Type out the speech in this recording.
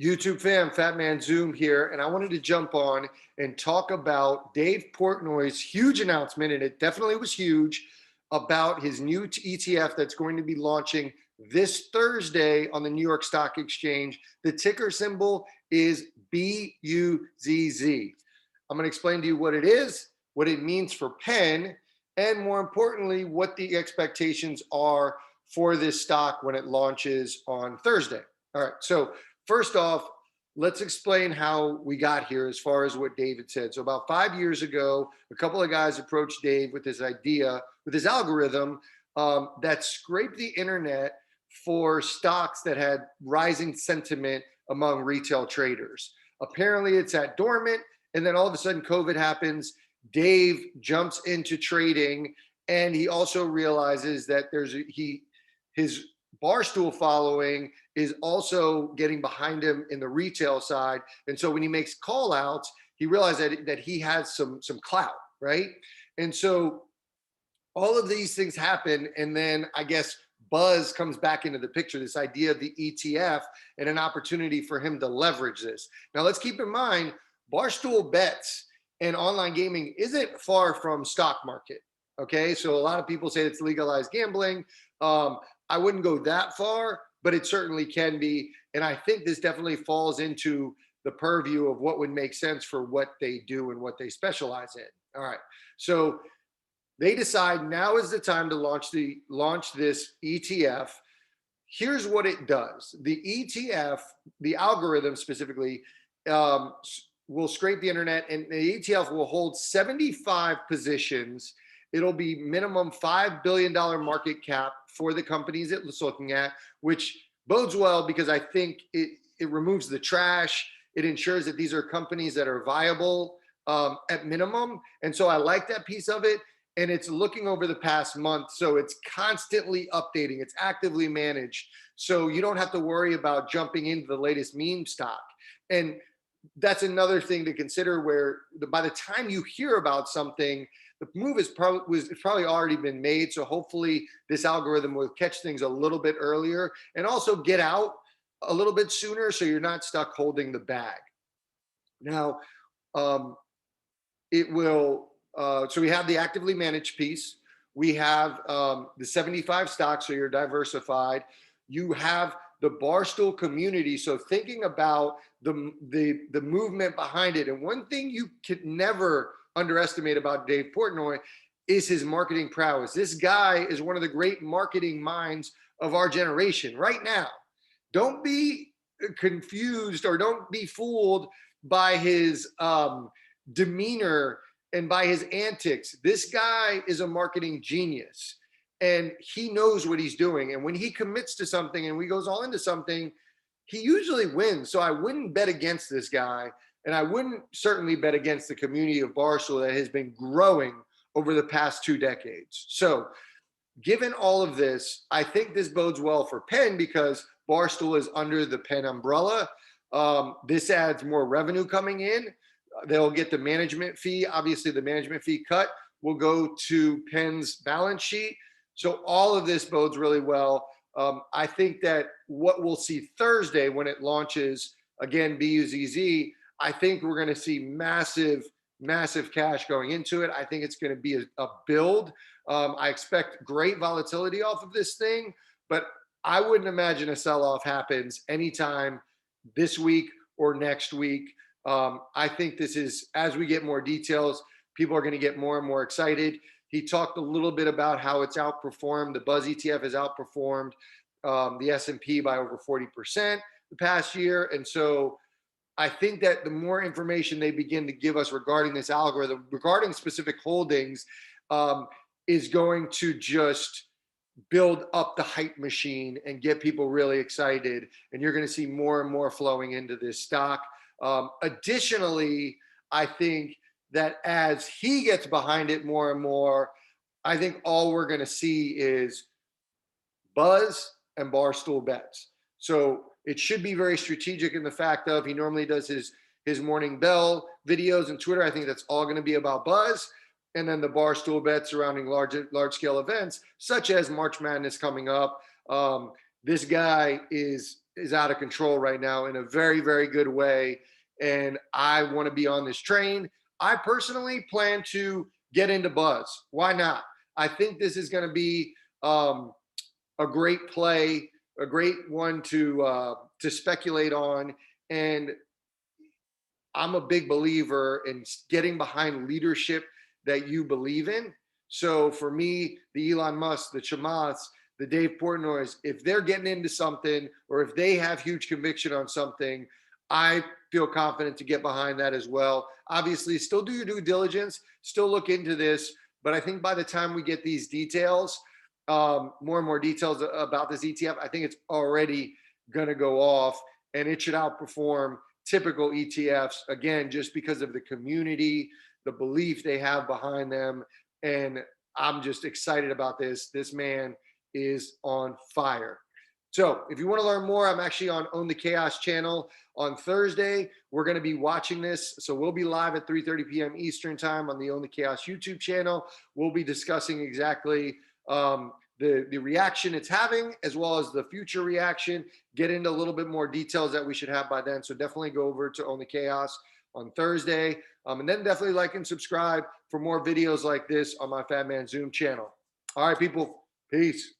YouTube fam, Fat Man Zoom here, and I wanted to jump on and talk about Dave Portnoy's huge announcement, and it definitely was huge, about his new ETF that's going to be launching this Thursday on the New York Stock Exchange. The ticker symbol is BUZZ. I'm going to explain to you what it is, what it means for PENN, and more importantly, what the expectations are for this stock when it launches on Thursday. All right, so first off, let's explain how we got here as far as what David said. So about 5 years ago, a couple of guys approached Dave with this idea, with his algorithm that scraped the internet for stocks that had rising sentiment among retail traders. Apparently it's at dormant, and then all of a sudden COVID happens. Dave jumps into trading, and he also realizes that his Barstool following is also getting behind him in the retail side. And so when he makes call outs, he realized that he has some clout, right? And so all of these things happen. And then I guess BUZZ comes back into the picture, this idea of the ETF and an opportunity for him to leverage this. Now let's keep in mind, Barstool Bets and online gaming isn't far from stock market. Okay, so a lot of people say it's legalized gambling. I wouldn't go that far, but it certainly can be. And I think this definitely falls into the purview of what would make sense for what they do and what they specialize in. All right, so they decide now is the time to launch this ETF. Here's what it does. The ETF, the algorithm specifically, will scrape the internet, and the ETF will hold 75 positions. It'll be minimum $5 billion market cap for the companies it's looking at, which bodes well because I think it removes the trash. It ensures that these are companies that are viable at minimum. And so I like that piece of it. And it's looking over the past month. So it's constantly updating. It's actively managed. So you don't have to worry about jumping into the latest meme stock. And that's another thing to consider, where by the time you hear about something, the move is probably already been made. So hopefully this algorithm will catch things a little bit earlier and also get out a little bit sooner, so you're not stuck holding the bag. Now, it will, so we have the actively managed piece. We have the 75 stocks, so you're diversified. You have the Barstool community. So thinking about the movement behind it. And one thing you could never underestimate about Dave Portnoy is his marketing prowess. This guy is one of the great marketing minds of our generation right now. Don't be confused or don't be fooled by his demeanor and by his antics. This guy is a marketing genius, and he knows what he's doing. And when he commits to something and he goes all into something, he usually wins. So I wouldn't bet against this guy. And I wouldn't certainly bet against the community of Barstool that has been growing over the past 2 decades. So given all of this, I think this bodes well for PENN because Barstool is under the PENN umbrella. This adds more revenue coming in. They'll get the management fee. Obviously, the management fee cut will go to PENN's balance sheet. So all of this bodes really well. I think that what we'll see Thursday when it launches, again, BUZZ, I think we're going to see massive cash going into it. I think it's going to be a build. I expect great volatility off of this thing, but I wouldn't imagine a sell-off happens anytime this week or next week. I think this is, as we get more details, people are going to get more and more excited. He talked a little bit about how it's outperformed. The BUZZ ETF has outperformed the S&P by over 40% the past year. And so I think that the more information they begin to give us regarding this algorithm, regarding specific holdings, is going to just build up the hype machine and get people really excited. And you're going to see more and more flowing into this stock. Additionally, I think that as he gets behind it more and more, I think all we're going to see is BUZZ and Barstool Bets. So it should be very strategic in the fact of he normally does his morning bell videos and Twitter. I think that's all going to be about BUZZ. And then the Barstool Bets surrounding large scale events, such as March Madness coming up. This guy is is out of control right now in a very, very good way. And I want to be on this train. I personally plan to get into BUZZ. Why not? I think this is going to be a great play, a great one to speculate on. And I'm a big believer in getting behind leadership that you believe in. So for me, the Elon Musk, the Chamaths, the Dave Portnoys, if they're getting into something or if they have huge conviction on something, I feel confident to get behind that as well. Obviously, still do your due diligence, still look into this. But I think by the time we get these details, more and more details about this ETF, I think it's already going to go off and it should outperform typical ETFs, again, just because of the community, the belief they have behind them. And I'm just excited about this. This man is on fire. So if you want to learn more, I'm actually on Own the Chaos channel on Thursday. We're going to be watching this. So we'll be live at 3:30 p.m. Eastern time on the Own the Chaos YouTube channel. We'll be discussing exactly the reaction it's having, as well as the future reaction, get into a little bit more details that we should have by then. So definitely go over to Own the Chaos on Thursday. And then definitely like and subscribe for more videos like this on my Fat Man Zoom channel. All right, people, peace.